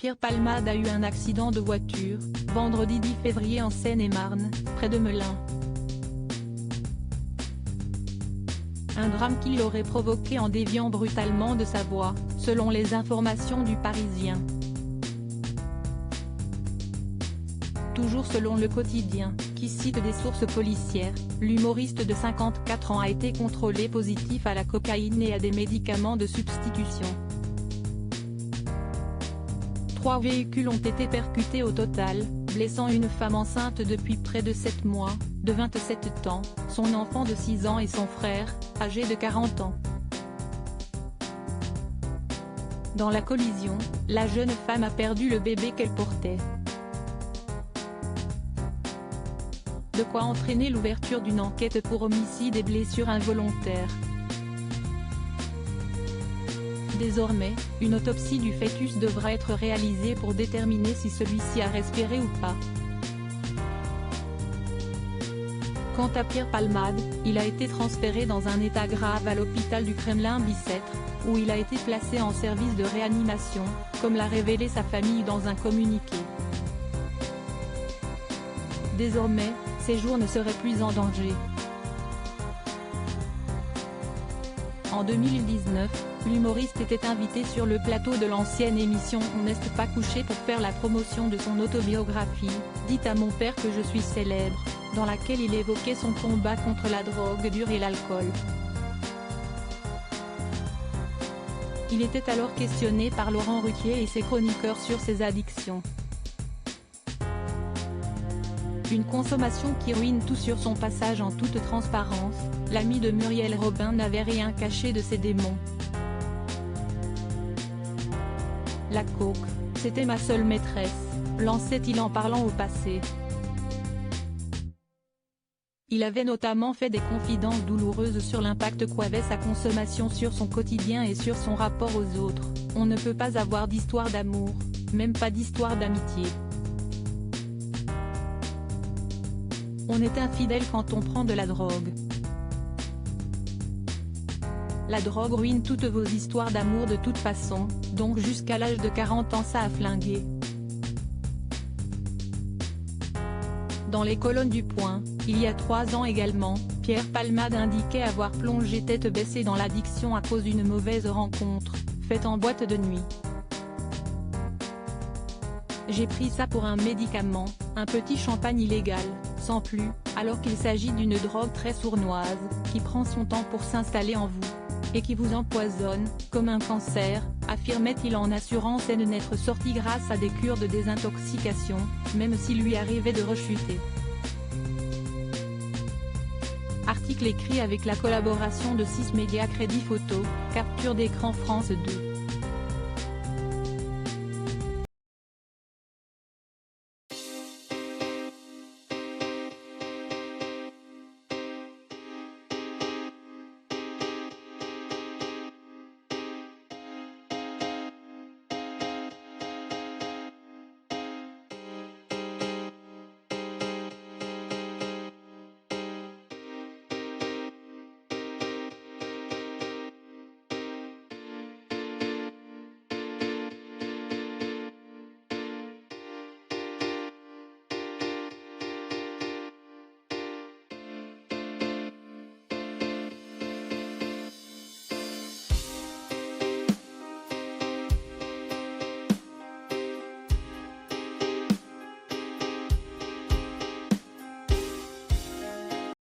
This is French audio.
Pierre Palmade a eu un accident de voiture, vendredi 10 février en Seine-et-Marne, près de Melun. Un drame qui l'aurait provoqué en déviant brutalement de sa voie, selon les informations du Parisien. Toujours selon Le Quotidien, qui cite des sources policières, l'humoriste de 54 ans a été contrôlé positif à la cocaïne et à des médicaments de substitution. 3 véhicules ont été percutés au total, blessant une femme enceinte depuis près de 7 mois, de 27 ans, son enfant de 6 ans et son frère, âgé de 40 ans. Dans la collision, la jeune femme a perdu le bébé qu'elle portait. De quoi entraîner l'ouverture d'une enquête pour homicide et blessures involontaires. Désormais, une autopsie du fœtus devra être réalisée pour déterminer si celui-ci a respiré ou pas. Quant à Pierre Palmade, il a été transféré dans un état grave à l'hôpital du Kremlin-Bicêtre, où il a été placé en service de réanimation, comme l'a révélé sa famille dans un communiqué. Désormais, ses jours ne seraient plus en danger. En 2019, l'humoriste était invité sur le plateau de l'ancienne émission On n'est pas couché pour faire la promotion de son autobiographie, Dites à mon père que je suis célèbre, dans laquelle il évoquait son combat contre la drogue dure et l'alcool. Il était alors questionné par Laurent Ruquier et ses chroniqueurs sur ses addictions. Une consommation qui ruine tout. Sur son passage en toute transparence, l'ami de Muriel Robin n'avait rien caché de ses démons. La coke, c'était ma seule maîtresse, lançait-il en parlant au passé. Il avait notamment fait des confidences douloureuses sur l'impact qu'avait sa consommation sur son quotidien et sur son rapport aux autres. On ne peut pas avoir d'histoire d'amour, même pas d'histoire d'amitié. On est infidèle quand on prend de la drogue. La drogue ruine toutes vos histoires d'amour de toute façon, donc jusqu'à l'âge de 40 ans ça a flingué. Dans les colonnes du Point, il y a 3 ans également, Pierre Palmade indiquait avoir plongé tête baissée dans l'addiction à cause d'une mauvaise rencontre, faite en boîte de nuit. J'ai pris ça pour un médicament, un petit champagne illégal, sans plus, alors qu'il s'agit d'une drogue très sournoise, qui prend son temps pour s'installer en vous. Et qui vous empoisonne, comme un cancer, affirmait-il en assurant s'en être sorti grâce à des cures de désintoxication, même s'il lui arrivait de rechuter. Article écrit avec la collaboration de 6 médias Crédit Photo, capture d'écran France 2.